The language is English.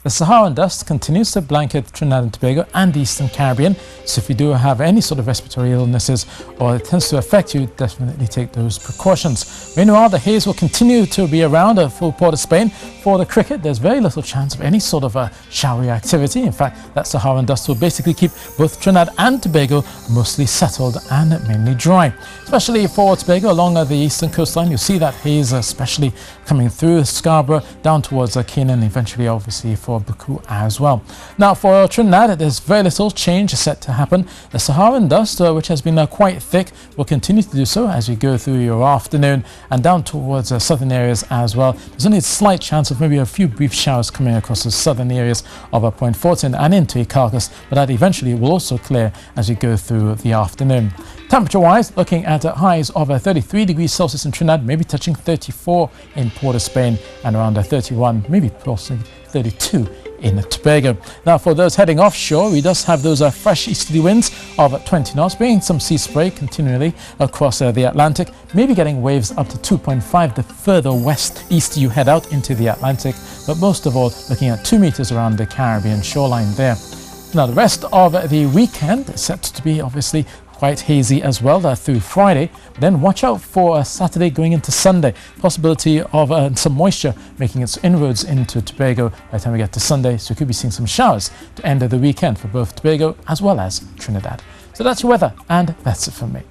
The Saharan dust continues to blanket Trinidad and Tobago and the Eastern Caribbean. So if you do have any sort of respiratory illnesses or it tends to affect you, definitely take those precautions. Meanwhile, the haze will continue to be around for Port of Spain. For the cricket, there's very little chance of any sort of showery activity. In fact, that Saharan dust will basically keep both Trinidad and Tobago mostly settled and mainly dry. Especially for Tobago along the eastern coastline, you'll see that haze especially coming through Scarborough down towards Canaan, eventually obviously for Buku as well. Now for Trinidad, there's very little change set to happen. The Saharan dust, which has been quite thick, will continue to do so as we go through your afternoon and down towards southern areas as well. There's only a slight chance of maybe a few brief showers coming across the southern areas of Point Fortin and into Carcass, but that eventually will also clear as we go through the afternoon. Temperature-wise, looking at highs of 33 degrees Celsius in Trinidad, maybe touching 34 in Port of Spain, and around 31, maybe possibly 32 in Tobago. Now for those heading offshore, we just have those fresh easterly winds of 20 knots, bringing some sea spray continually across the Atlantic, maybe getting waves up to 2.5 the further west-east you head out into the Atlantic, but most of all looking at 2 meters around the Caribbean shoreline there. Now the rest of the weekend is set to be obviously quite hazy as well through Friday. Then watch out for Saturday going into Sunday. Possibility of some moisture making its inroads into Tobago by the time we get to Sunday. So we could be seeing some showers to end of the weekend for both Tobago as well as Trinidad. So that's your weather, and that's it from me.